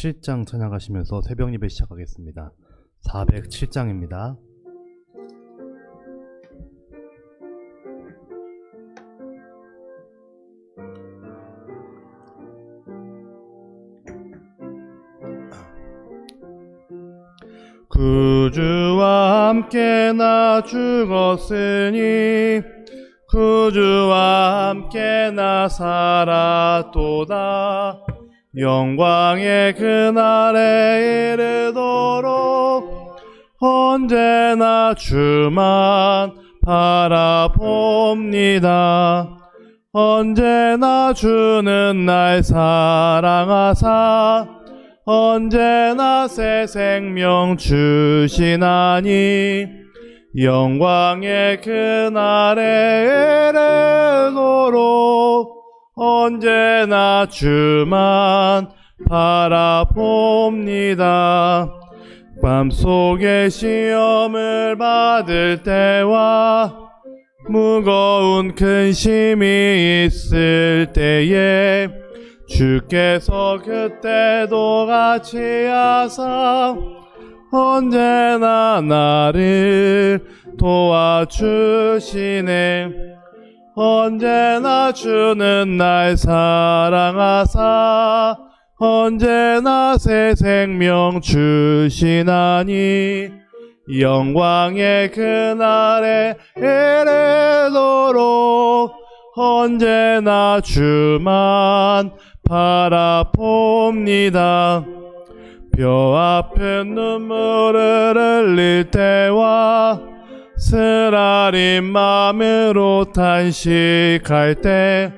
407장 찬양하시면서 새벽 예배 시작하겠습니다. 407장입니다. 구주와 함께 나 죽었으니 구주와 함께 나 살았도다. 영광의 그날에 이르도록 언제나 주만 바라봅니다. 언제나 주는 날 사랑하사 언제나 새 생명 주시나니 영광의 그날에 이르도록 언제나 주만 바라봅니다. 밤속에 시험을 받을 때와 무거운 근심이 있을 때에 주께서 그때도 같이 하사 언제나 나를 도와주시네. 언제나 주는 날 사랑하사 언제나 새 생명 주시나니 영광의 그날에 이르도록 언제나 주만 바라봅니다. 뼈 아픈 눈물을 흘릴 때와 쓰라린 마음으로 탄식할 때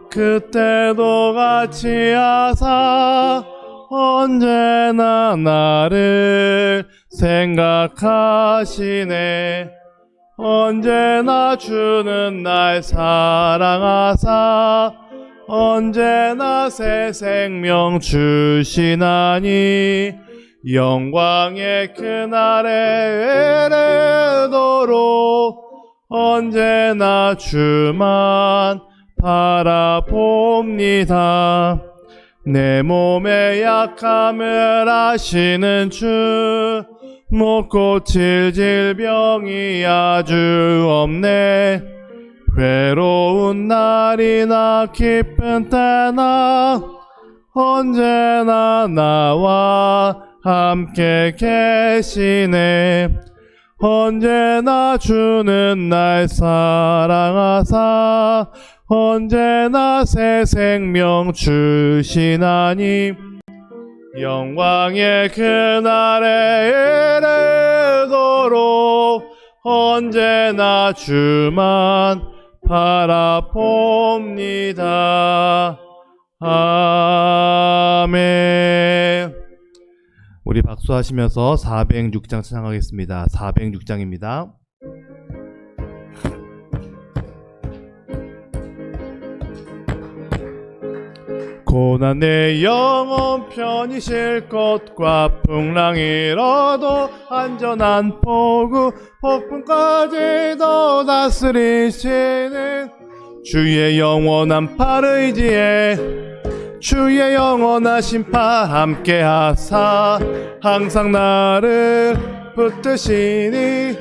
그때도 같이 하사 언제나 나를 생각하시네. 언제나 주는 날 사랑하사 언제나 새 생명 주시나니 영광의 그날에 이르도록 언제나 주만 바라봅니다. 내 몸의 약함을 아시는 주 못 고칠 질병이 아주 없네. 괴로운 날이나 기쁜 때나 언제나 나와 함께 계시네. 언제나 주는 날 사랑하사 언제나 새 생명 주시나니 영광의 그날에 이르도록 언제나 주만 바라봅니다. 아멘. 우리 박수하시면서 406장 찬양하겠습니다. 406장입니다. 고난 내 영혼 편히 쉴 것과 풍랑이 일어도 안전한 포구 폭풍까지도 다스리시는 주의 영원한 팔 의지에 주의 영원한 심판 함께 하사 항상 나를 붙드시니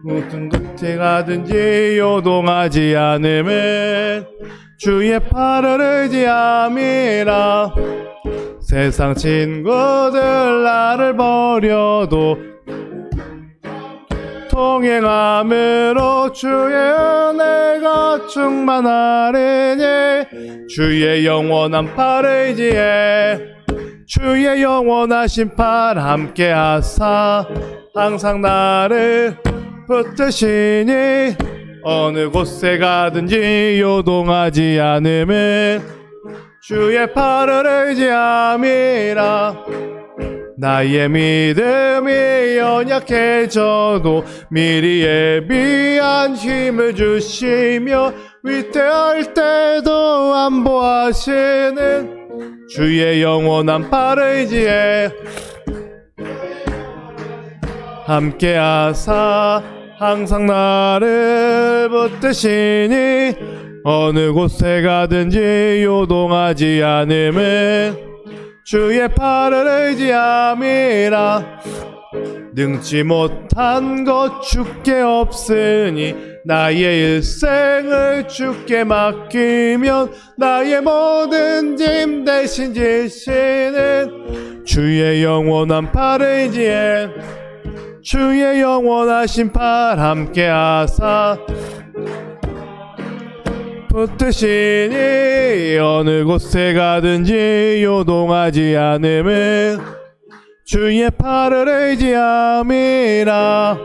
무슨 곳에 가든지 요동하지 않음은 주의 팔을 의지함이라. 세상 친구들 나를 버려도 통행함으로 주의 은혜가 충만하리니 주의 영원한 팔 의지에 주의 영원한 심판 함께 하사 항상 나를 붙드시니 어느 곳에 가든지 요동하지 않음은 주의 팔을 의지함이라. 나의 믿음이 연약해져도 미리 예비한 힘을 주시며 위태할 때도 안보하시는 주의 영원한 팔 의지에 함께 하사 항상 나를 붙드시니 어느 곳에 가든지 요동하지 않음은 주의 팔을 의지함이라. 능치 못한 것 주께 없으니 나의 일생을 주께 맡기면 나의 모든 짐 대신 지시는 주의 영원한 팔을 의지해 주의 영원하신 팔 함께 하사 붙드시니 어느 곳에 가든지 요동하지 않음은 주의 팔을 의지함이라.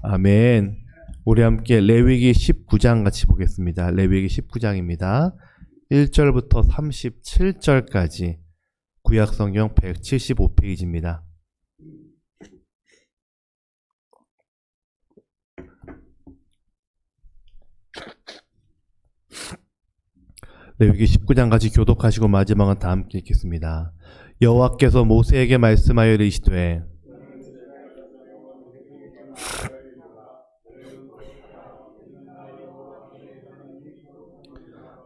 아멘. 우리 함께 레위기 19장 같이 보겠습니다. 레위기 19장입니다. 1절부터 37절까지 구약성경 175페이지입니다. 레위기 19장 같이 교독하시고 마지막은 다 함께 읽겠습니다. 여호와께서 모세에게 말씀하여 이르시되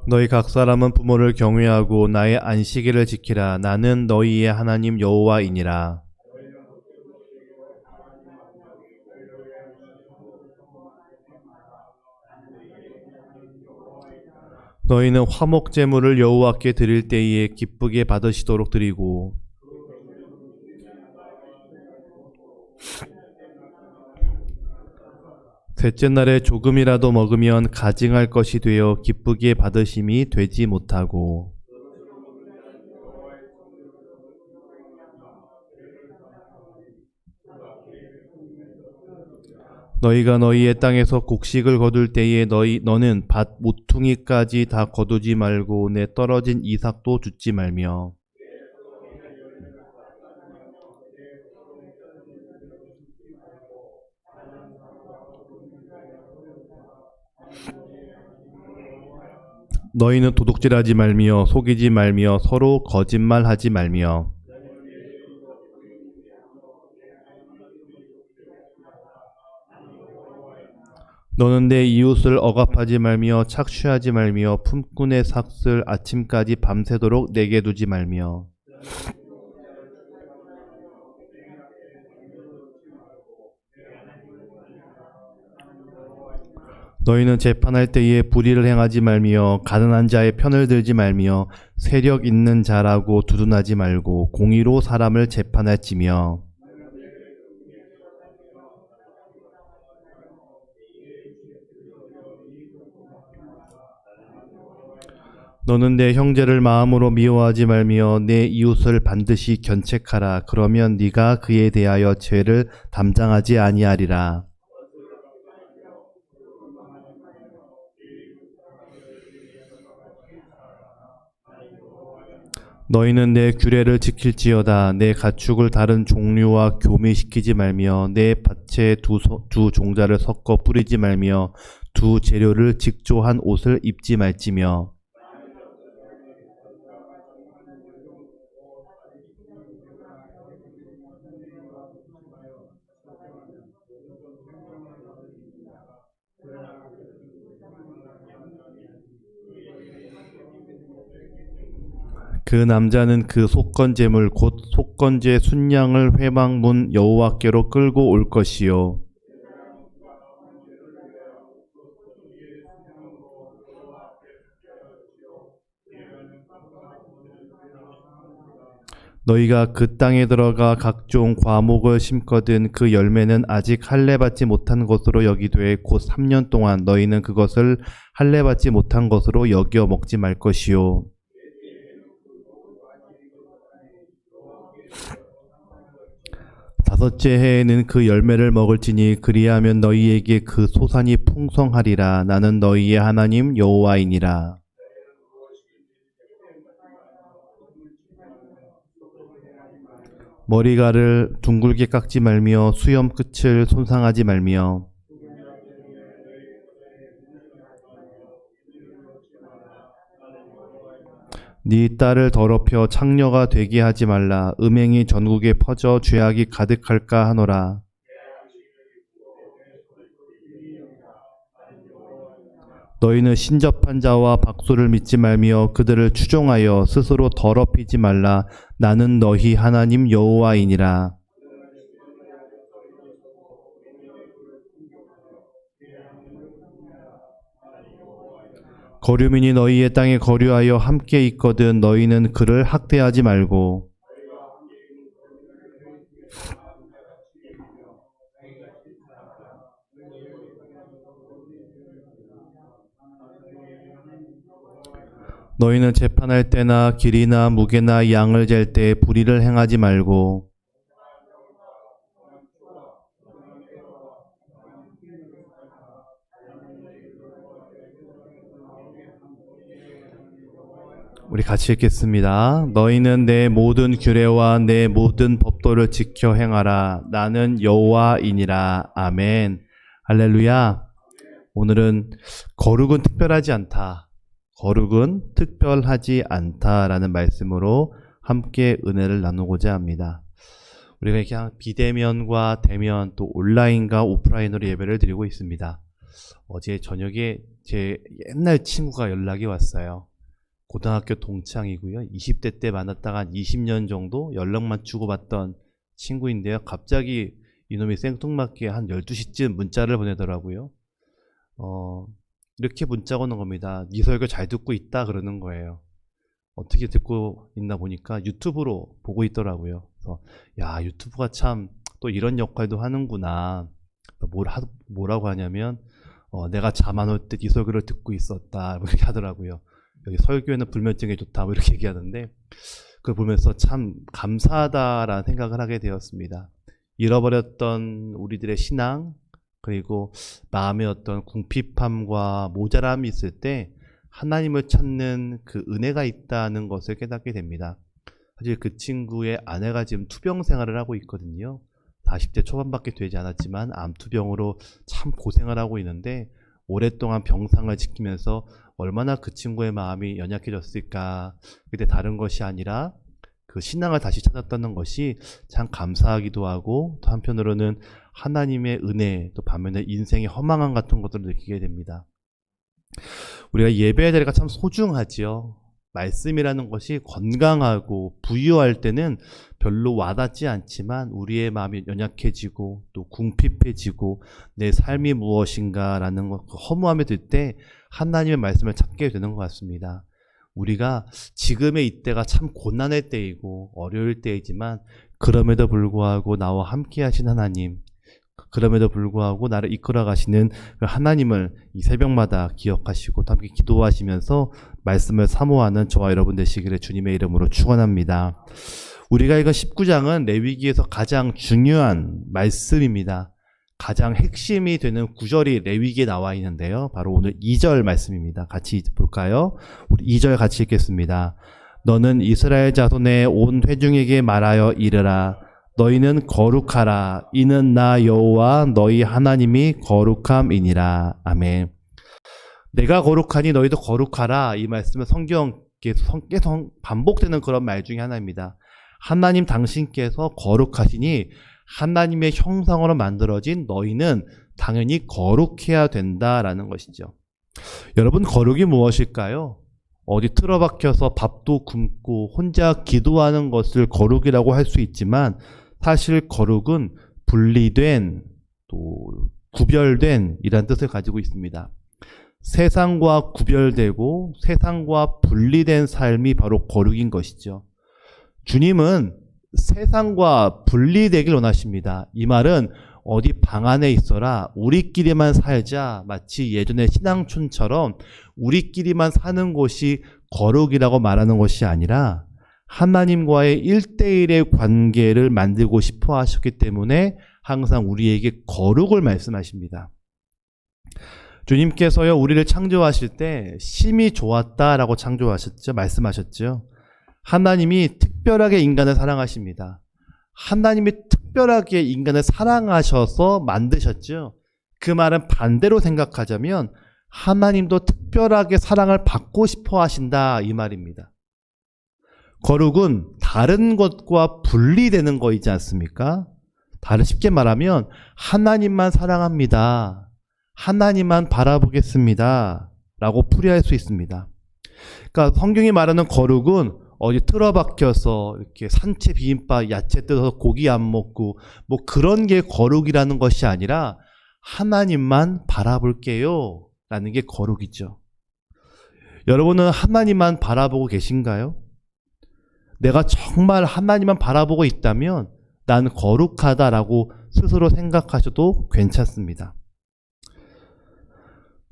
너희 각 사람은 부모를 경외하고 나의 안식일을 지키라. 나는 너희의 하나님 여호와이니라. 너희는 화목 제물을 여호와께 드릴 때에 기쁘게 받으시도록 드리고 셋째 날에 조금이라도 먹으면 가증할 것이 되어 기쁘게 받으심이 되지 못하고 너희가 너희의 땅에서 곡식을 거둘 때에 너는 밭 모퉁이까지 다 거두지 말고 내 떨어진 이삭도 줍지 말며 너희는 도둑질하지 말며 속이지 말며 서로 거짓말하지 말며 너는 내 이웃을 억압하지 말며 착취하지 말며 품꾼의 삭슬 아침까지 밤새도록 내게 두지 말며 너희는 재판할 때에 불의를 행하지 말며 가난한 자의 편을 들지 말며 세력 있는 자라고 두둔하지 말고 공의로 사람을 재판할지며 너는 내 형제를 마음으로 미워하지 말며 내 이웃을 반드시 견책하라. 그러면 네가 그에 대하여 죄를 담당하지 아니하리라. 너희는 내 규례를 지킬지어다. 내 가축을 다른 종류와 교미시키지 말며 내 밭에 두 종자를 섞어 뿌리지 말며 두 재료를 직조한 옷을 입지 말지며 그 남자는 그 속건제물 곧 속건제 순양을 회막문 여호와께로 끌고 올 것이요 너희가 그 땅에 들어가 각종 과목을 심거든 그 열매는 아직 할례 받지 못한 것으로 여기되 곧 3년 동안 너희는 그것을 할례 받지 못한 것으로 여겨 먹지 말 것이요 다섯째 해에는 그 열매를 먹을지니 그리하면 너희에게 그 소산이 풍성하리라. 나는 너희의 하나님 여호와이니라. 머리가를 둥글게 깎지 말며 수염 끝을 손상하지 말며 네 딸을 더럽혀 창녀가 되게 하지 말라. 음행이 전국에 퍼져 죄악이 가득할까 하노라. 너희는 신접한 자와 박수를 믿지 말며 그들을 추종하여 스스로 더럽히지 말라. 나는 너희 하나님 여호와이니라. 거류민이 너희의 땅에 거류하여 함께 있거든 너희는 그를 학대하지 말고. 너희는 재판할 때나 길이나 무게나 양을 잴 때 불의를 행하지 말고. 우리 같이 읽겠습니다. 너희는 내 모든 규례와 내 모든 법도를 지켜 행하라. 나는 여호와이니라. 아멘. 할렐루야. 오늘은 거룩은 특별하지 않다. 거룩은 특별하지 않다라는 말씀으로 함께 은혜를 나누고자 합니다. 우리가 이렇게 비대면과 대면 또 온라인과 오프라인으로 예배를 드리고 있습니다. 어제 저녁에 제 옛날 친구가 연락이 왔어요. 고등학교 동창이고요. 20대 때 만났다가 한 20년 정도 연락만 주고받던 친구인데요. 갑자기 이놈이 생뚱맞게 한 12시쯤 문자를 보내더라고요. 이렇게 문자가 오는 겁니다. 네 설교 잘 듣고 있다 그러는 거예요. 어떻게 듣고 있나 보니까 유튜브로 보고 있더라고요. 그래서 야, 유튜브가 참 또 이런 역할도 하는구나. 뭐라고 하냐면 내가 잠 안 올 때 네 설교를 듣고 있었다 이렇게 하더라고요. 여기 설교에는 불면증에 좋다 뭐 이렇게 얘기하는데 그걸 보면서 참 감사하다라는 생각을 하게 되었습니다. 잃어버렸던 우리들의 신앙 그리고 마음의 어떤 궁핍함과 모자람이 있을 때 하나님을 찾는 그 은혜가 있다는 것을 깨닫게 됩니다. 사실 그 친구의 아내가 지금 투병 생활을 하고 있거든요. 40대 초반밖에 되지 않았지만 암투병으로 참 고생을 하고 있는데 오랫동안 병상을 지키면서 얼마나 그 친구의 마음이 연약해졌을까. 그때 다른 것이 아니라 그 신앙을 다시 찾았다는 것이 참 감사하기도 하고 또 한편으로는 하나님의 은혜 또 반면에 인생의 허망함 같은 것들을 느끼게 됩니다. 우리가 예배의 자리가 참 소중하지요. 말씀이라는 것이 건강하고 부유할 때는 별로 와닿지 않지만 우리의 마음이 연약해지고 또 궁핍해지고 내 삶이 무엇인가라는 것, 그 허무함이 들 때 하나님의 말씀을 찾게 되는 것 같습니다. 우리가 지금의 이때가 참 고난의 때이고 어려울 때이지만 그럼에도 불구하고 나와 함께 하신 하나님, 그럼에도 불구하고 나를 이끌어 가시는 그 하나님을 이 새벽마다 기억하시고 함께 기도하시면서 말씀을 사모하는 저와 여러분 되시기를 주님의 이름으로 축원합니다. 우리가 읽은 19장은 레위기에서 가장 중요한 말씀입니다. 가장 핵심이 되는 구절이 레위기에 나와 있는데요. 바로 오늘 2절 말씀입니다. 같이 볼까요? 우리 2절 같이 읽겠습니다. 너는 이스라엘 자손의 온 회중에게 말하여 이르라. 너희는 거룩하라. 이는 나 여호와 너희 하나님이 거룩함이니라. 아멘. 내가 거룩하니 너희도 거룩하라. 이 말씀은 성경에 계속 반복되는 그런 말 중에 하나입니다. 하나님 당신께서 거룩하시니 하나님의 형상으로 만들어진 너희는 당연히 거룩해야 된다라는 것이죠. 여러분, 거룩이 무엇일까요? 어디 틀어박혀서 밥도 굶고 혼자 기도하는 것을 거룩이라고 할 수 있지만 사실 거룩은 분리된 또 구별된 이란 뜻을 가지고 있습니다. 세상과 구별되고 세상과 분리된 삶이 바로 거룩인 것이죠. 주님은 세상과 분리되길 원하십니다. 이 말은 어디 방 안에 있어라 우리끼리만 살자 마치 예전의 신앙촌처럼 우리끼리만 사는 곳이 거룩이라고 말하는 것이 아니라 하나님과의 1대1의 관계를 만들고 싶어 하셨기 때문에 항상 우리에게 거룩을 말씀하십니다. 주님께서요 우리를 창조하실 때 심히 좋았다라고 창조하셨죠. 말씀하셨죠. 하나님이 특별하게 인간을 사랑하십니다. 하나님이 특별하게 인간을 사랑하셔서 만드셨죠. 그 말은 반대로 생각하자면 하나님도 특별하게 사랑을 받고 싶어 하신다 이 말입니다. 거룩은 다른 것과 분리되는 거이지 않습니까? 쉽게 말하면 하나님만 사랑합니다. 하나님만 바라보겠습니다. 라고 풀이할 수 있습니다. 그러니까 성경이 말하는 거룩은 어디 틀어박혀서 이렇게 산채 비빔밥 야채 뜯어서 고기 안 먹고 뭐 그런 게 거룩이라는 것이 아니라 하나님만 바라볼게요 라는 게 거룩이죠. 여러분은 하나님만 바라보고 계신가요? 내가 정말 하나님만 바라보고 있다면 난 거룩하다라고 스스로 생각하셔도 괜찮습니다.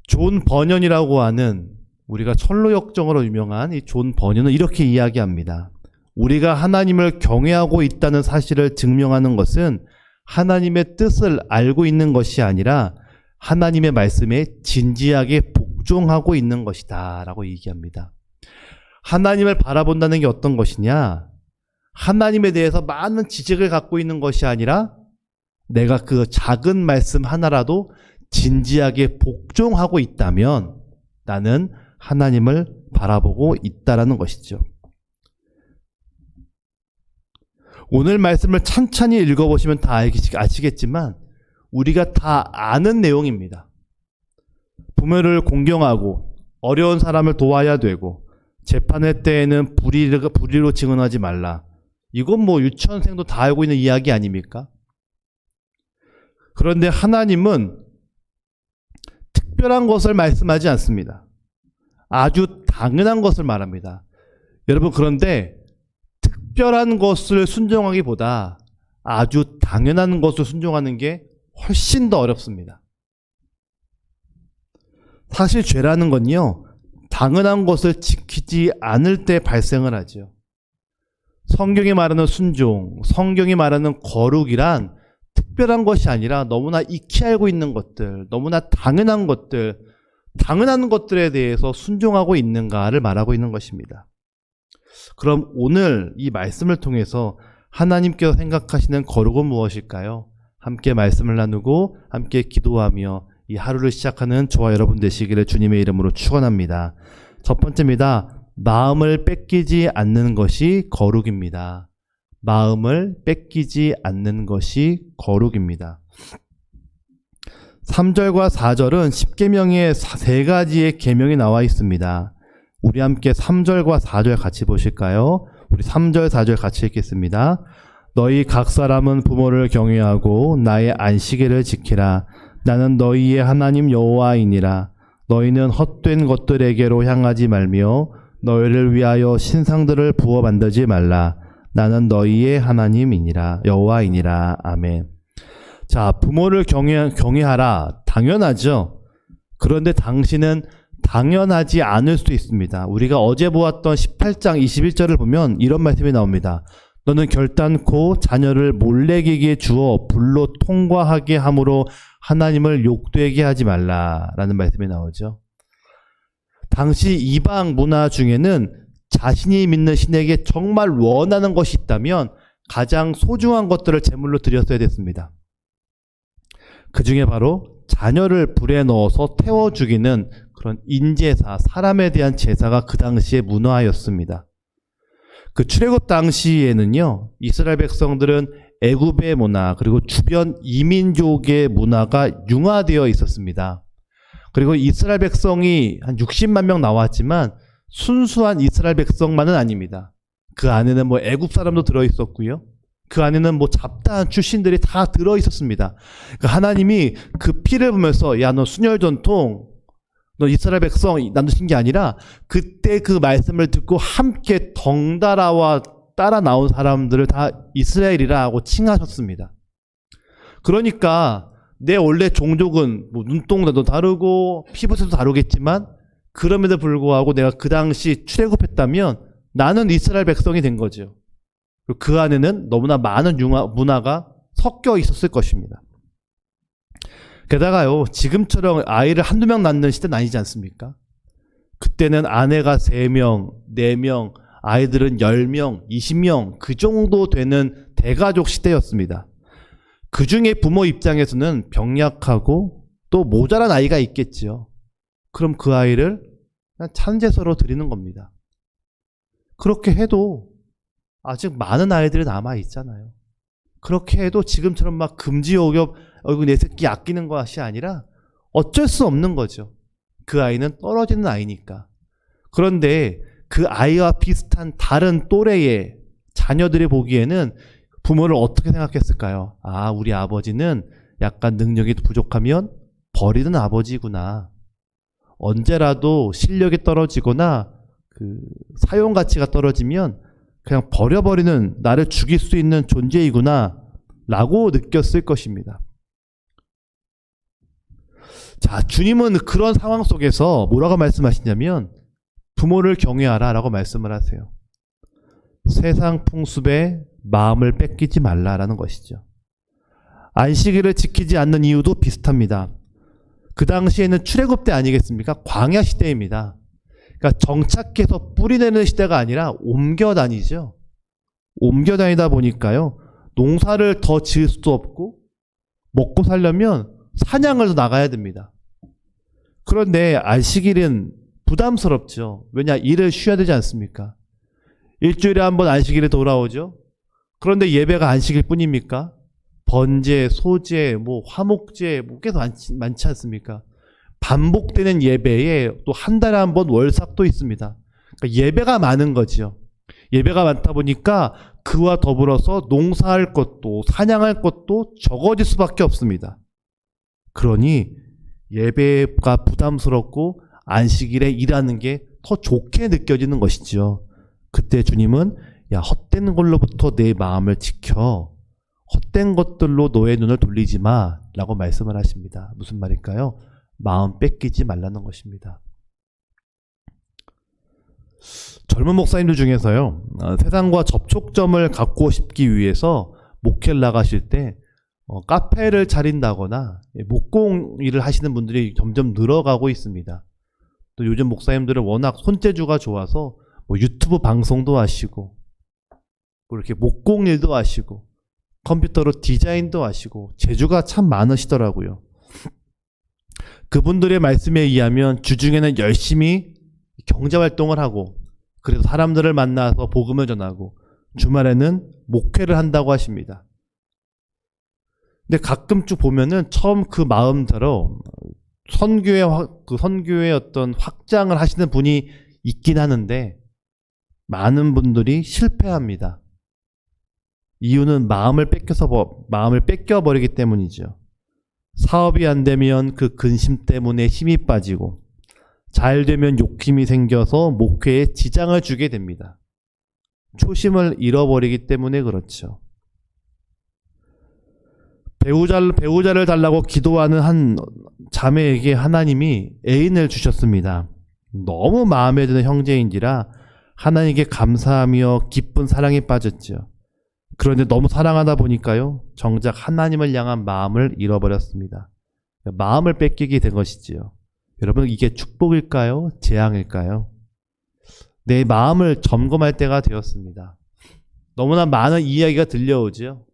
존 버년이라고 하는 우리가 철로역정으로 유명한 이 존 버년은 이렇게 이야기합니다. 우리가 하나님을 경외하고 있다는 사실을 증명하는 것은 하나님의 뜻을 알고 있는 것이 아니라 하나님의 말씀에 진지하게 복종하고 있는 것이다 라고 얘기합니다. 하나님을 바라본다는 게 어떤 것이냐? 하나님에 대해서 많은 지식을 갖고 있는 것이 아니라 내가 그 작은 말씀 하나라도 진지하게 복종하고 있다면 나는 하나님을 바라보고 있다라는 것이죠. 오늘 말씀을 찬찬히 읽어보시면 다 아시겠지만 우리가 다 아는 내용입니다. 부모를 공경하고 어려운 사람을 도와야 되고 재판할 때에는 불의로 증언하지 말라. 이건 뭐 유치원생도 다 알고 있는 이야기 아닙니까? 그런데 하나님은 특별한 것을 말씀하지 않습니다. 아주 당연한 것을 말합니다. 여러분, 그런데 특별한 것을 순종하기보다 아주 당연한 것을 순종하는 게 훨씬 더 어렵습니다. 사실 죄라는 건요, 당연한 것을 지키지 않을 때 발생을 하죠. 성경이 말하는 순종, 성경이 말하는 거룩이란 특별한 것이 아니라 너무나 익히 알고 있는 것들, 너무나 당연한 것들, 당연한 것들에 대해서 순종하고 있는가를 말하고 있는 것입니다. 그럼 오늘 이 말씀을 통해서 하나님께서 생각하시는 거룩은 무엇일까요? 함께 말씀을 나누고 함께 기도하며 이 하루를 시작하는 저와 여러분 되시기를 주님의 이름으로 축원합니다. 첫 번째입니다. 마음을 뺏기지 않는 것이 거룩입니다. 마음을 뺏기지 않는 것이 거룩입니다. 3절과 4절은 10계명의 세 가지의 계명이 나와 있습니다. 우리 함께 3절과 4절 같이 보실까요? 우리 3절, 4절 같이 읽겠습니다. 너희 각 사람은 부모를 경외하고 나의 안식일을 지키라. 나는 너희의 하나님 여호와이니라. 너희는 헛된 것들에게로 향하지 말며 너희를 위하여 신상들을 부어 만들지 말라. 나는 너희의 하나님이니라. 여호와이니라. 아멘. 자, 부모를 경외하라. 당연하죠. 그런데 당신은 당연하지 않을 수도 있습니다. 우리가 어제 보았던 18장 21절을 보면 이런 말씀이 나옵니다. 너는 결단코 자녀를 몰래기게 주어 불로 통과하게 함으로 하나님을 욕되게 하지 말라라는 말씀이 나오죠. 당시 이방 문화 중에는 자신이 믿는 신에게 정말 원하는 것이 있다면 가장 소중한 것들을 제물로 드렸어야 됐습니다. 그 중에 바로 자녀를 불에 넣어서 태워 죽이는 그런 인제사, 사람에 대한 제사가 그 당시의 문화였습니다. 그 출애굽 당시에는요, 이스라엘 백성들은 애굽의 문화 그리고 주변 이민족의 문화가 융화되어 있었습니다. 그리고 이스라엘 백성이 한 60만 명 나왔지만 순수한 이스라엘 백성만은 아닙니다. 그 안에는 뭐 애굽 사람도 들어 있었고요. 그 안에는 뭐 잡다한 출신들이 다 들어 있었습니다. 그러니까 하나님이 그 피를 보면서 야, 너 순혈 전통, 너 이스라엘 백성 남으신 게 아니라 그때 그 말씀을 듣고 함께 덩달아와 따라 나온 사람들을 다 이스라엘이라 하고 칭하셨습니다. 그러니까 내 원래 종족은 뭐 눈동자도 다르고 피부색도 다르겠지만 그럼에도 불구하고 내가 그 당시 출애굽했다면 나는 이스라엘 백성이 된 거죠. 그 안에는 너무나 많은 문화가 섞여 있었을 것입니다. 게다가요, 지금처럼 아이를 한두 명 낳는 시대는 아니지 않습니까? 그때는 아내가 3명, 4명, 아이들은 10명, 20명 그 정도 되는 대가족 시대였습니다. 그 중에 부모 입장에서는 병약하고 또 모자란 아이가 있겠지요. 그럼 그 아이를 찬제서로 드리는 겁니다. 그렇게 해도 아직 많은 아이들이 남아 있잖아요. 그렇게 해도 지금처럼 막 금지옥엽 내 새끼 아끼는 것이 아니라 어쩔 수 없는 거죠. 그 아이는 떨어지는 아이니까. 그런데 그 아이와 비슷한 다른 또래의 자녀들이 보기에는 부모를 어떻게 생각했을까요? 아, 우리 아버지는 약간 능력이 부족하면 버리는 아버지구나. 언제라도 실력이 떨어지거나 그 사용 가치가 떨어지면 그냥 버려버리는, 나를 죽일 수 있는 존재이구나 라고 느꼈을 것입니다. 자, 주님은 그런 상황 속에서 뭐라고 말씀하시냐면 부모를 경외하라 라고 말씀을 하세요. 세상 풍습에 마음을 뺏기지 말라라는 것이죠. 안식일을 지키지 않는 이유도 비슷합니다. 그 당시에는 출애굽 때 아니겠습니까? 광야 시대입니다. 그러니까 정착해서 뿌리내는 시대가 아니라 옮겨 다니죠. 옮겨 다니다 보니까요, 농사를 더 지을 수도 없고 먹고 살려면 사냥을 더 나가야 됩니다. 그런데 안식일은 부담스럽죠. 왜냐, 일을 쉬어야 되지 않습니까? 일주일에 한 번 안식일이 돌아오죠. 그런데 예배가 안식일 뿐입니까? 번제, 소제, 화목제, 계속 많지 않습니까? 반복되는 예배에 또 한 달에 한 번 월삭도 있습니다. 그러니까 예배가 많은 거죠. 예배가 많다 보니까 그와 더불어서 농사할 것도 사냥할 것도 적어질 수밖에 없습니다. 그러니 예배가 부담스럽고 안식일에 일하는 게 더 좋게 느껴지는 것이죠. 그때 주님은 야, 헛된 걸로부터 내 마음을 지켜. 헛된 것들로 너의 눈을 돌리지 마 라고 말씀을 하십니다. 무슨 말일까요? 마음 뺏기지 말라는 것입니다. 젊은 목사님들 중에서요, 세상과 접촉점을 갖고 싶기 위해서 목회를 나가실 때 카페를 차린다거나 목공 일을 하시는 분들이 점점 늘어가고 있습니다. 또 요즘 목사님들은 워낙 손재주가 좋아서 유튜브 방송도 하시고 이렇게 목공 일도 하시고 컴퓨터로 디자인도 하시고 재주가 참 많으시더라고요. 그분들의 말씀에 의하면 주중에는 열심히 경제활동을 하고 그래서 사람들을 만나서 복음을 전하고 주말에는 목회를 한다고 하십니다. 근데 가끔 쭉 보면은 처음 그 마음대로 선교의 어떤 확장을 하시는 분이 있긴 하는데 많은 분들이 실패합니다. 이유는 마음을 뺏겨버리기 때문이죠. 사업이 안 되면 그 근심 때문에 힘이 빠지고 잘 되면 욕심이 생겨서 목회에 지장을 주게 됩니다. 초심을 잃어버리기 때문에 그렇죠. 배우자를 달라고 기도하는 한 자매에게 하나님이 애인을 주셨습니다. 너무 마음에 드는 형제인지라 하나님께 감사하며 기쁜 사랑에 빠졌죠. 그런데 너무 사랑하다 보니까요, 정작 하나님을 향한 마음을 잃어버렸습니다. 마음을 뺏기게 된 것이지요. 여러분, 이게 축복일까요? 재앙일까요? 내 마음을 점검할 때가 되었습니다. 너무나 많은 이야기가 들려오죠.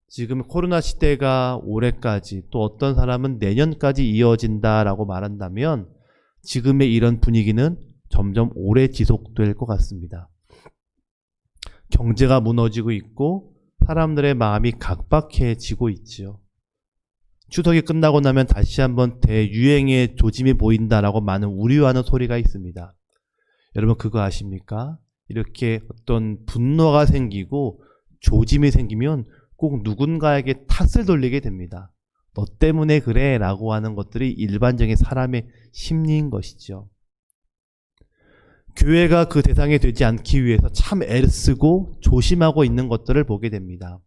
지금 코로나 시대가 올해까지, 또 어떤 사람은 내년까지 이어진다라고 말한다면 지금의 이런 분위기는 점점 오래 지속될 것 같습니다. 경제가 무너지고 있고 사람들의 마음이 각박해지고 있지요. 추석이 끝나고 나면 다시 한번 대유행의 조짐이 보인다라고 많은 우려하는 소리가 있습니다. 여러분, 그거 아십니까? 이렇게 어떤 분노가 생기고 조짐이 생기면 꼭 누군가에게 탓을 돌리게 됩니다. 너 때문에 그래 라고 하는 것들이 일반적인 사람의 심리인 것이죠. 교회가 그 대상이 되지 않기 위해서 참 애를 쓰고 조심하고 있는 것들을 보게 됩니다.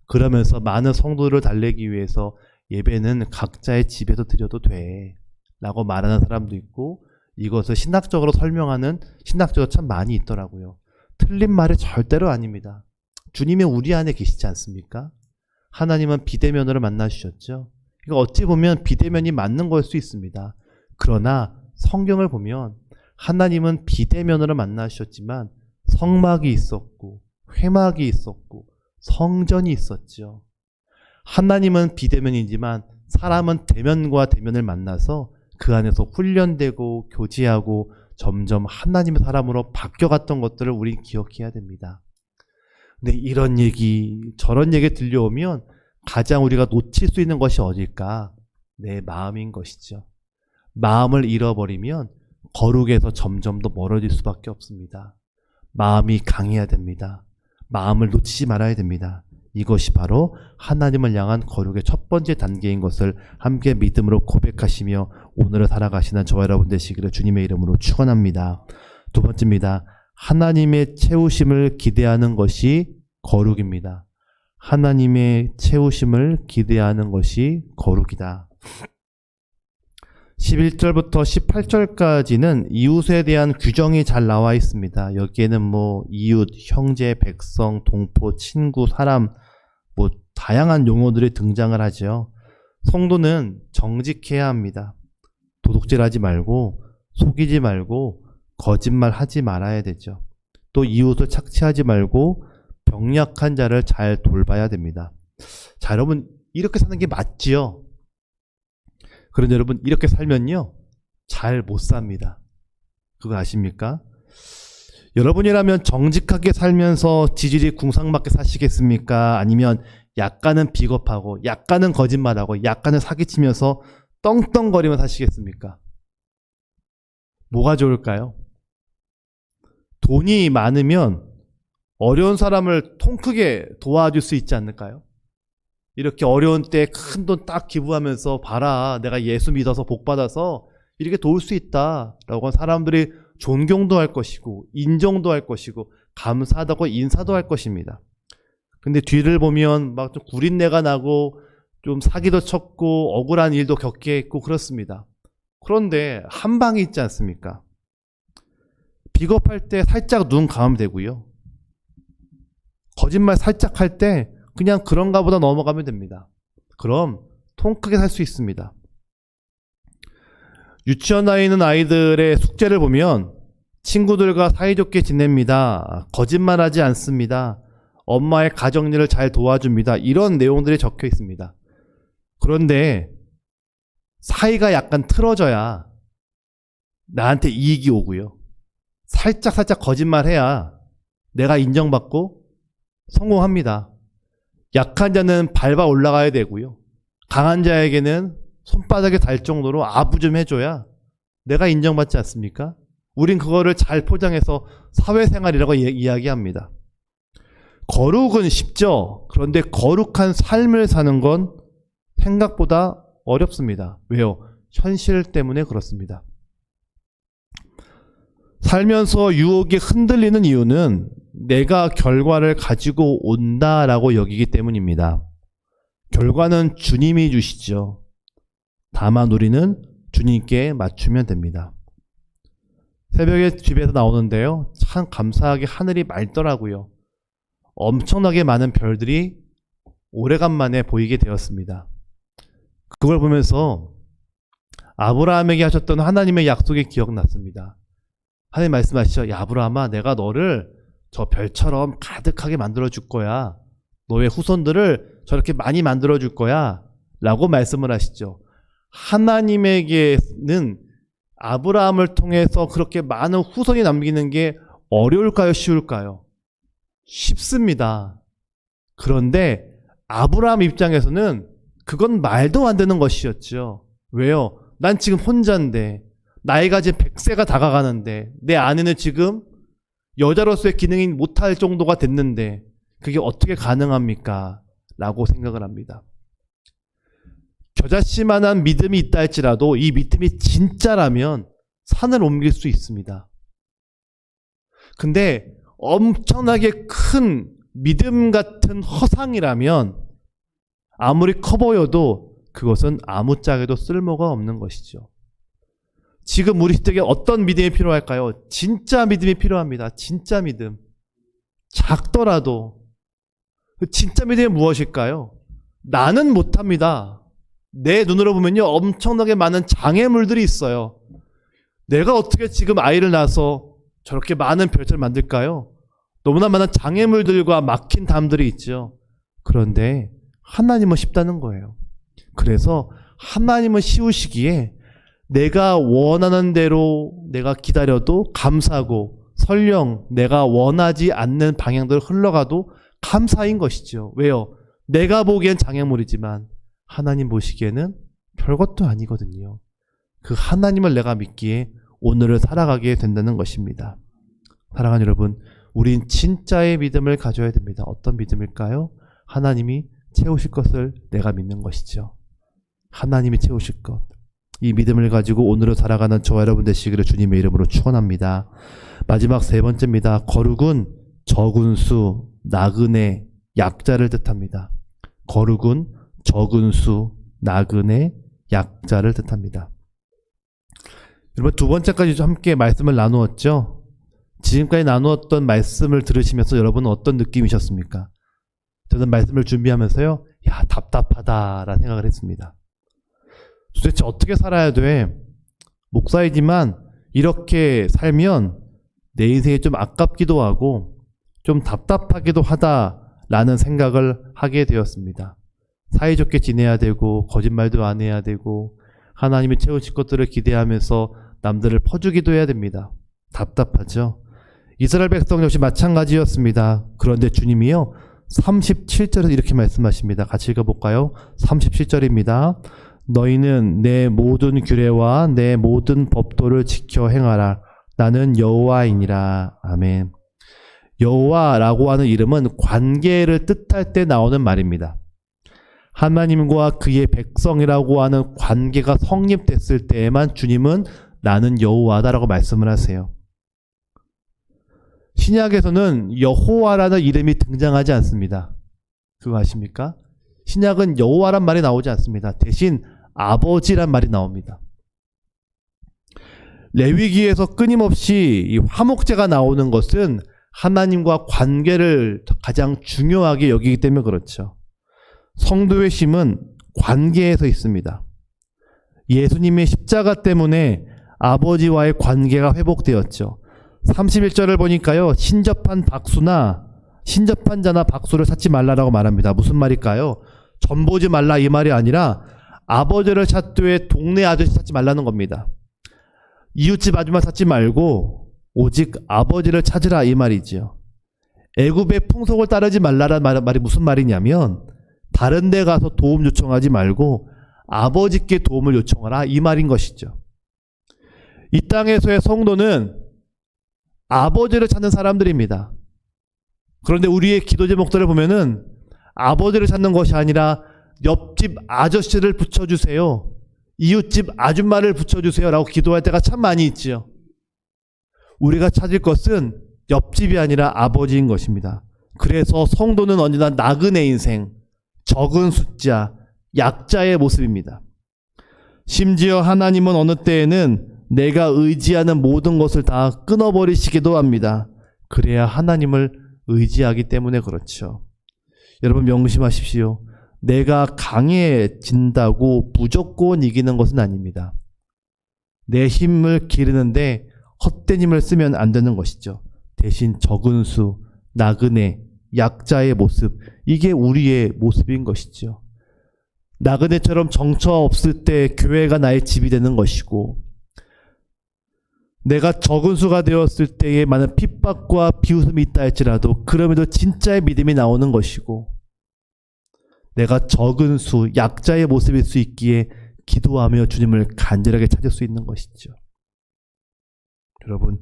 그러면서 많은 성도를 달래기 위해서 예배는 각자의 집에서 드려도 돼 라고 말하는 사람도 있고, 이것을 신학적으로 설명하는 신학자도 참 많이 있더라고요. 틀린 말이 절대로 아닙니다. 주님이 우리 안에 계시지 않습니까? 하나님은 비대면으로 만나주셨죠. 이거 어찌 보면 비대면이 맞는 걸 수 있습니다. 그러나 성경을 보면 하나님은 비대면으로 만나주셨지만 성막이 있었고 회막이 있었고 성전이 있었죠. 하나님은 비대면이지만 사람은 대면과 대면을 만나서 그 안에서 훈련되고 교제하고 점점 하나님의 사람으로 바뀌어갔던 것들을 우리는 기억해야 됩니다. 근데 이런 얘기, 저런 얘기 들려오면 가장 우리가 놓칠 수 있는 것이 어딜까? 내 마음인 것이죠. 마음을 잃어버리면 거룩에서 점점 더 멀어질 수밖에 없습니다. 마음이 강해야 됩니다. 마음을 놓치지 말아야 됩니다. 이것이 바로 하나님을 향한 거룩의 첫 번째 단계인 것을 함께 믿음으로 고백하시며 오늘을 살아가시는 저와 여러분 되시기를 주님의 이름으로 축원합니다. 두 번째입니다. 하나님의 채우심을 기대하는 것이 거룩입니다. 하나님의 채우심을 기대하는 것이 거룩이다. 11절부터 18절까지는 이웃에 대한 규정이 잘 나와 있습니다. 여기에는 이웃, 형제, 백성, 동포, 친구, 사람 다양한 용어들이 등장을 하죠. 성도는 정직해야 합니다. 도둑질하지 말고 속이지 말고 거짓말하지 말아야 되죠. 또 이웃을 착취하지 말고 병약한 자를 잘 돌봐야 됩니다. 자, 여러분 이렇게 사는 게 맞지요? 그런데 여러분 이렇게 살면요 잘 못 삽니다. 그거 아십니까? 여러분이라면 정직하게 살면서 지질이 궁상맞게 사시겠습니까? 아니면 약간은 비겁하고 약간은 거짓말하고 약간은 사기치면서 떵떵거리며 사시겠습니까? 뭐가 좋을까요? 돈이 많으면 어려운 사람을 통 크게 도와줄 수 있지 않을까요? 이렇게 어려운 때 큰 돈 딱 기부하면서 봐라 내가 예수 믿어서 복 받아서 이렇게 도울 수 있다라고 사람들이 존경도 할 것이고 인정도 할 것이고 감사하다고 인사도 할 것입니다. 근데 뒤를 보면 막 좀 구린내가 나고 좀 사기도 쳤고 억울한 일도 겪게 했고 그렇습니다. 그런데 한 방이 있지 않습니까? 비겁할 때 살짝 눈 감으면 되고요. 거짓말 살짝 할 때 그냥 그런가 보다 넘어가면 됩니다. 그럼 통 크게 살 수 있습니다. 유치원 나이 있는 아이들의 숙제를 보면 친구들과 사이좋게 지냅니다. 거짓말하지 않습니다. 엄마의 가정일을 잘 도와줍니다. 이런 내용들이 적혀 있습니다. 그런데 사이가 약간 틀어져야 나한테 이익이 오고요. 살짝 거짓말해야 내가 인정받고 성공합니다. 약한 자는 밟아 올라가야 되고요. 강한 자에게는 손바닥에 닿을 정도로 아부 좀 해줘야 내가 인정받지 않습니까? 우린 그거를 잘 포장해서 사회생활이라고 이야기합니다. 거룩은 쉽죠. 그런데 거룩한 삶을 사는 건 생각보다 어렵습니다. 왜요? 현실 때문에 그렇습니다. 살면서 유혹에 흔들리는 이유는 내가 결과를 가지고 온다라고 여기기 때문입니다. 결과는 주님이 주시죠. 다만 우리는 주님께 맞추면 됩니다. 새벽에 집에서 나오는데요. 참 감사하게 하늘이 맑더라고요. 엄청나게 많은 별들이 오래간만에 보이게 되었습니다. 그걸 보면서 아브라함에게 하셨던 하나님의 약속이 기억났습니다. 하나님 말씀하시죠. 야, 아브라함아, 내가 너를 저 별처럼 가득하게 만들어 줄 거야. 너의 후손들을 저렇게 많이 만들어 줄 거야. 라고 말씀을 하시죠. 하나님에게는 아브라함을 통해서 그렇게 많은 후손이 남기는 게 어려울까요? 쉬울까요? 쉽습니다. 그런데 아브라함 입장에서는 그건 말도 안 되는 것이었죠. 왜요? 난 지금 혼자인데 나이가 이제 100세가 다가가는데 내 아내는 지금 여자로서의 기능이 못할 정도가 됐는데 그게 어떻게 가능합니까? 라고 생각을 합니다. 겨자씨만한 믿음이 있다 할지라도 이 믿음이 진짜라면 산을 옮길 수 있습니다. 근데 엄청나게 큰 믿음 같은 허상이라면 아무리 커 보여도 그것은 아무짝에도 쓸모가 없는 것이죠. 지금 우리 시대에 어떤 믿음이 필요할까요? 진짜 믿음이 필요합니다. 진짜 믿음. 작더라도. 진짜 믿음이 무엇일까요? 나는 못합니다. 내 눈으로 보면요 엄청나게 많은 장애물들이 있어요. 내가 어떻게 지금 아이를 낳아서 저렇게 많은 별처를 만들까요? 너무나 많은 장애물들과 막힌 담들이 있죠. 그런데 하나님은 쉽다는 거예요. 그래서 하나님은 쉬우시기에 내가 원하는 대로 내가 기다려도 감사하고 설령 내가 원하지 않는 방향대로 흘러가도 감사인 것이죠. 왜요? 내가 보기엔 장애물이지만 하나님 보시기에는 별것도 아니거든요. 그 하나님을 내가 믿기에 오늘을 살아가게 된다는 것입니다. 사랑하는 여러분, 우린 진짜의 믿음을 가져야 됩니다. 어떤 믿음일까요? 하나님이 채우실 것을 내가 믿는 것이죠. 하나님이 채우실 것. 이 믿음을 가지고 오늘을 살아가는 저와 여러분 되시기를 주님의 이름으로 축원합니다. 마지막 세 번째입니다. 거룩은 적은 수, 나그네, 약자를 뜻합니다. 거룩은 적은 수, 나그네, 약자를 뜻합니다. 여러분, 두 번째까지 함께 말씀을 나누었죠? 지금까지 나누었던 말씀을 들으시면서 여러분은 어떤 느낌이셨습니까? 저는 말씀을 준비하면서요, 야, 답답하다라는 생각을 했습니다. 도대체 어떻게 살아야 돼? 목사이지만 이렇게 살면 내 인생이 좀 아깝기도 하고 좀 답답하기도 하다라는 생각을 하게 되었습니다. 사이좋게 지내야 되고 거짓말도 안 해야 되고 하나님이 채우실 것들을 기대하면서 남들을 퍼주기도 해야 됩니다. 답답하죠? 이스라엘 백성 역시 마찬가지였습니다. 그런데 주님이요 37절에서 이렇게 말씀하십니다. 같이 읽어볼까요? 37절입니다. 너희는 내 모든 규례와 내 모든 법도를 지켜 행하라. 나는 여호와이니라. 아멘. 여호와라고 하는 이름은 관계를 뜻할 때 나오는 말입니다. 하나님과 그의 백성이라고 하는 관계가 성립됐을 때에만 주님은 나는 여호와다라고 말씀을 하세요. 신약에서는 여호와라는 이름이 등장하지 않습니다. 그거 아십니까? 신약은 여호와란 말이 나오지 않습니다. 대신 아버지란 말이 나옵니다. 레위기에서 끊임없이 이 화목제가 나오는 것은 하나님과 관계를 가장 중요하게 여기기 때문에 그렇죠. 성도의 힘은 관계에서 있습니다. 예수님의 십자가 때문에 아버지와의 관계가 회복되었죠. 31절을 보니까요, 신접한 자나 박수를 찾지 말라라고 말합니다. 무슨 말일까요? 전 보지 말라 이 말이 아니라 아버지를 찾되 동네 아저씨 찾지 말라는 겁니다. 이웃집 아줌마 찾지 말고 오직 아버지를 찾으라 이 말이지요. 애굽의 풍속을 따르지 말라라는 말이 무슨 말이냐면 다른 데 가서 도움 요청하지 말고 아버지께 도움을 요청하라 이 말인 것이죠. 이 땅에서의 성도는 아버지를 찾는 사람들입니다. 그런데 우리의 기도 제목들을 보면은 아버지를 찾는 것이 아니라 옆집 아저씨를 붙여주세요. 이웃집 아줌마를 붙여주세요. 라고 기도할 때가 참 많이 있지요. 우리가 찾을 것은 옆집이 아니라 아버지인 것입니다. 그래서 성도는 언제나 나그네 인생, 적은 숫자, 약자의 모습입니다. 심지어 하나님은 어느 때에는 내가 의지하는 모든 것을 다 끊어버리시기도 합니다. 그래야 하나님을 의지하기 때문에 그렇죠. 여러분 명심하십시오. 내가 강해진다고 무조건 이기는 것은 아닙니다. 내 힘을 기르는데 헛된 힘을 쓰면 안 되는 것이죠. 대신 적은 수, 나그네, 약자의 모습, 이게 우리의 모습인 것이죠. 나그네처럼 정처 없을 때 교회가 나의 집이 되는 것이고, 내가 적은 수가 되었을 때에 많은 핍박과 비웃음이 있다 할지라도 그럼에도 진짜의 믿음이 나오는 것이고, 내가 적은 수, 약자의 모습일 수 있기에 기도하며 주님을 간절하게 찾을 수 있는 것이죠. 여러분,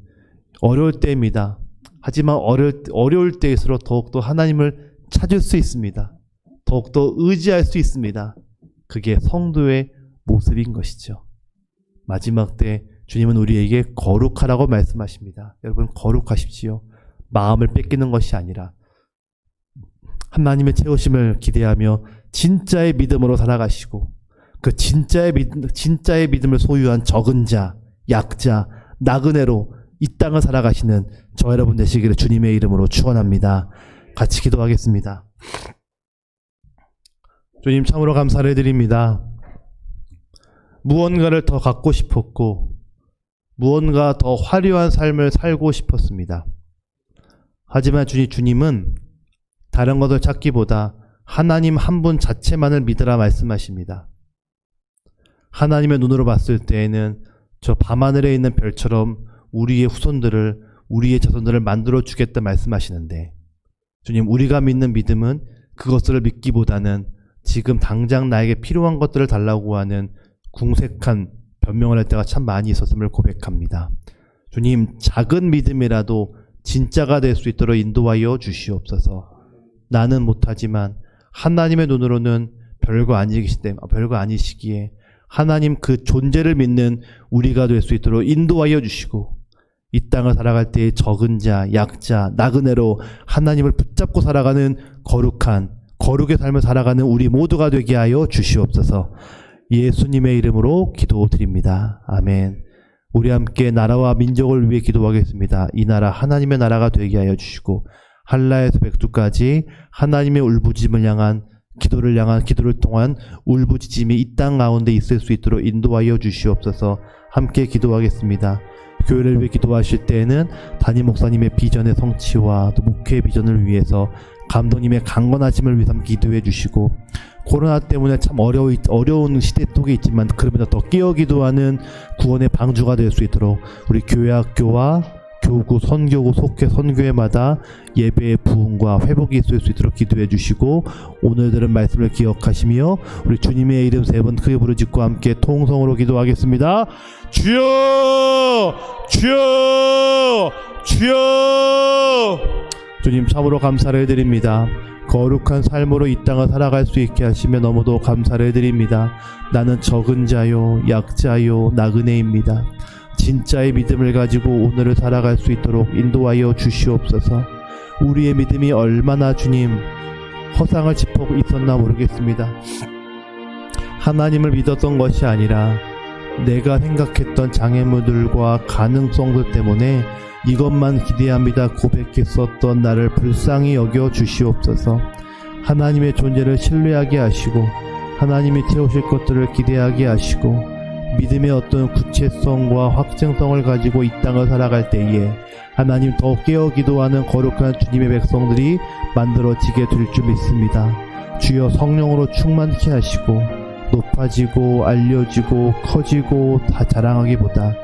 어려울 때입니다. 하지만 어려울 때일수록 더욱더 하나님을 찾을 수 있습니다. 더욱더 의지할 수 있습니다. 그게 성도의 모습인 것이죠. 마지막 때 주님은 우리에게 거룩하라고 말씀하십니다. 여러분 거룩하십시오. 마음을 뺏기는 것이 아니라 하나님의 채우심을 기대하며 진짜의 믿음으로 살아가시고 그 진짜의 믿음을 소유한 적은 자, 약자, 나그네로 이 땅을 살아가시는 저 여러분 되시기를 주님의 이름으로 축원합니다. 같이 기도하겠습니다. 주님 참으로 감사를 드립니다. 무언가를 더 갖고 싶었고 무언가 더 화려한 삶을 살고 싶었습니다. 하지만 주님은 다른 것을 찾기보다 하나님 한 분 자체만을 믿으라 말씀하십니다. 하나님의 눈으로 봤을 때에는 저 밤하늘에 있는 별처럼 우리의 후손들을, 우리의 자손들을 만들어 주겠다 말씀하시는데, 주님, 우리가 믿는 믿음은 그것을 믿기보다는 지금 당장 나에게 필요한 것들을 달라고 하는 궁색한 변명을 할 때가 참 많이 있었음을 고백합니다. 주님, 작은 믿음이라도 진짜가 될 수 있도록 인도하여 주시옵소서. 나는 못하지만 하나님의 눈으로는 별거 아니시기에 하나님 그 존재를 믿는 우리가 될 수 있도록 인도하여 주시고, 이 땅을 살아갈 때의 적은 자, 약자, 나그네로 하나님을 붙잡고 살아가는 거룩의 삶을 살아가는 우리 모두가 되게 하여 주시옵소서. 예수님의 이름으로 기도드립니다. 아멘. 우리 함께 나라와 민족을 위해 기도하겠습니다. 이 나라 하나님의 나라가 되게 하여 주시고, 한라에서 백두까지 하나님의 울부짖음을 향한 기도를 통한 울부짖음이 이 땅 가운데 있을 수 있도록 인도하여 주시옵소서. 함께 기도하겠습니다. 교회를 위해 기도하실 때에는 담임 목사님의 비전의 성취와 또 목회의 비전을 위해서 감독님의 강건하심을 위해서 기도해 주시고, 코로나 때문에 참 어려운 시대 속에 있지만 그러면서 더 깨어 기도하는 구원의 방주가 될 수 있도록 우리 교회 학교와 교구, 선교구, 속회, 선교회마다 예배의 부흥과 회복이 있을 수 있도록 기도해 주시고, 오늘 들은 말씀을 기억하시며 우리 주님의 이름 3번 크게 부르짖고 함께 통성으로 기도하겠습니다. 주여! 주여! 주여! 주님, 참으로 감사를 해드립니다. 거룩한 삶으로 이 땅을 살아갈 수 있게 하시며 너무도 감사를 해드립니다. 나는 적은 자요, 약자요, 나그네입니다. 진짜의 믿음을 가지고 오늘을 살아갈 수 있도록 인도하여 주시옵소서. 우리의 믿음이 얼마나 주님 허상을 짚고 있었나 모르겠습니다. 하나님을 믿었던 것이 아니라 내가 생각했던 장애물들과 가능성들 때문에 이것만 기대합니다 고백했었던 나를 불쌍히 여겨 주시옵소서. 하나님의 존재를 신뢰하게 하시고 하나님이 채우실 것들을 기대하게 하시고 믿음의 어떤 구체성과 확증성을 가지고 이 땅을 살아갈 때에 하나님 더 깨어 기도하는 거룩한 주님의 백성들이 만들어지게 될 줄 믿습니다. 주여, 성령으로 충만케 하시고 높아지고 알려지고 커지고 다 자랑하기보다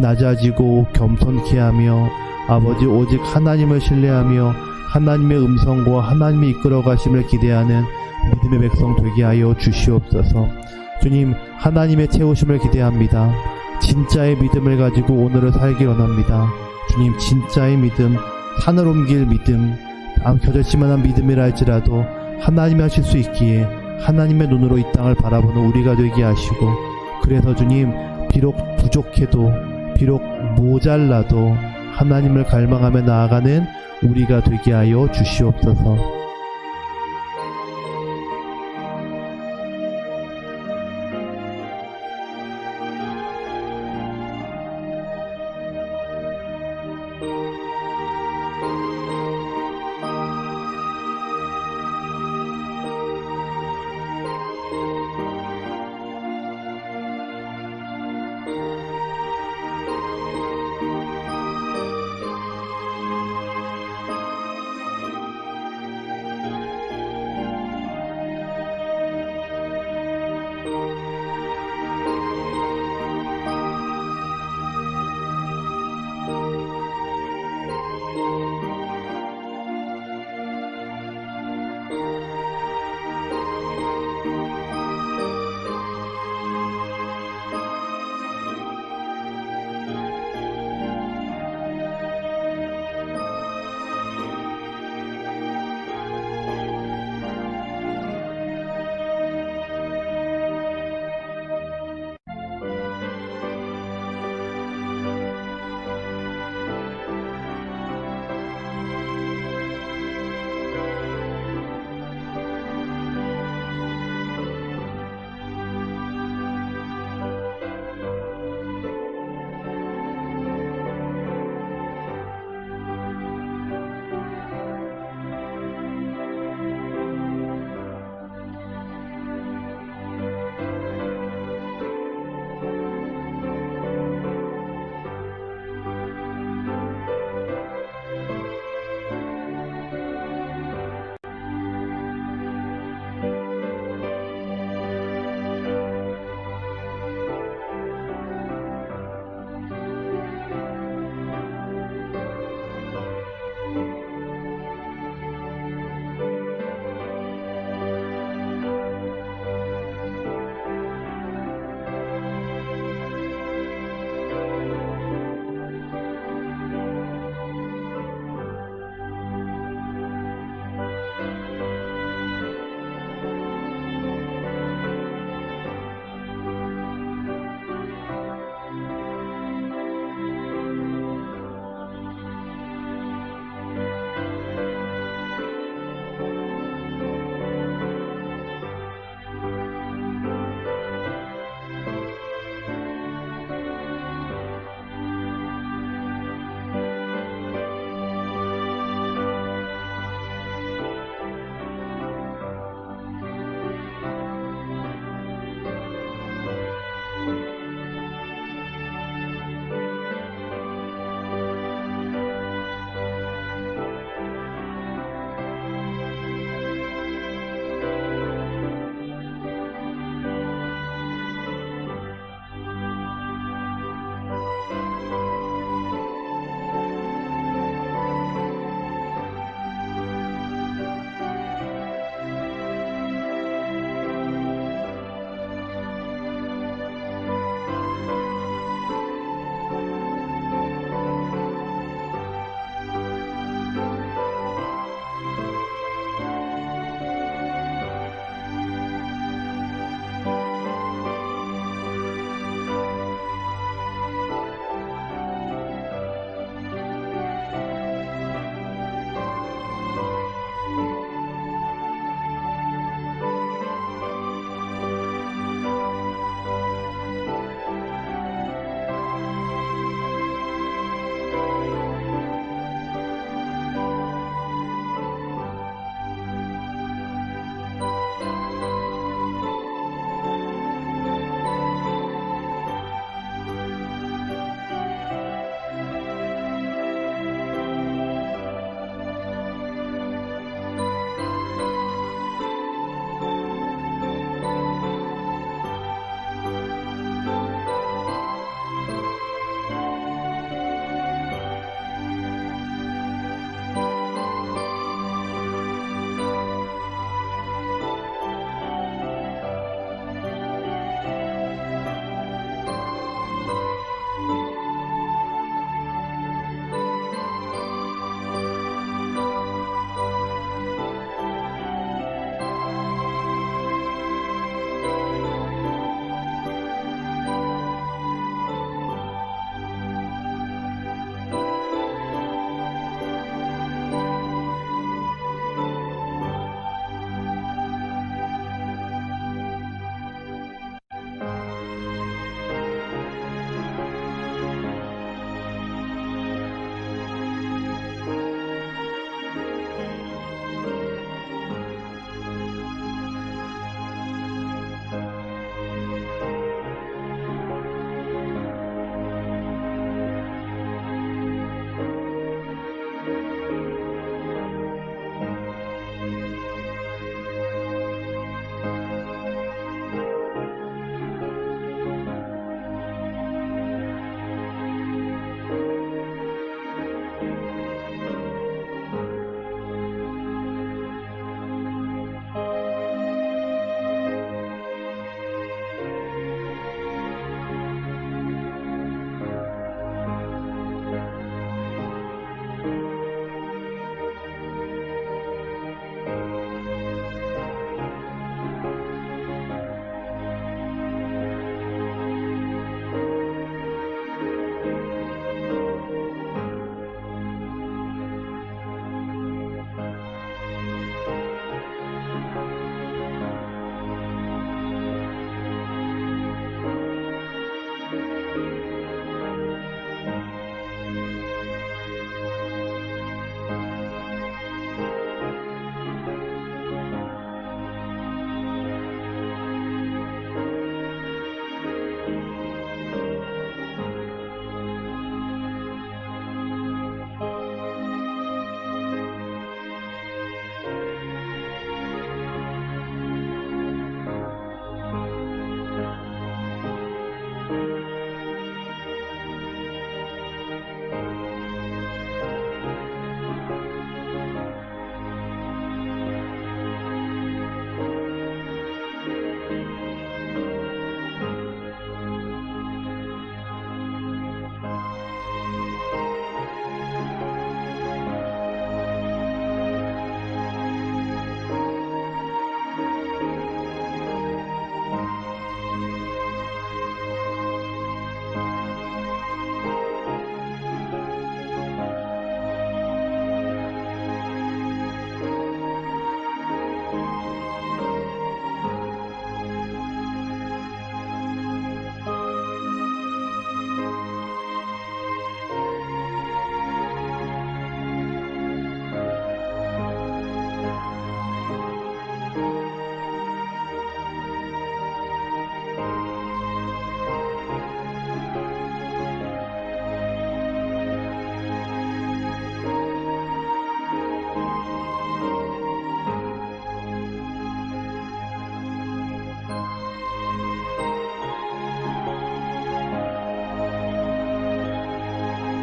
낮아지고 겸손케 하며 아버지 오직 하나님을 신뢰하며 하나님의 음성과 하나님의 이끌어 가심을 기대하는 믿음의 백성 되게 하여 주시옵소서. 주님, 하나님의 채우심을 기대합니다. 진짜의 믿음을 가지고 오늘을 살기 원합니다. 주님, 진짜의 믿음, 산을 옮길 믿음, 겨절치만한 믿음이라 할지라도 하나님이 하실 수 있기에 하나님의 눈으로 이 땅을 바라보는 우리가 되게 하시고, 그래서 주님, 비록 부족해도 비록 모자라도 하나님을 갈망하며 나아가는 우리가 되게 하여 주시옵소서.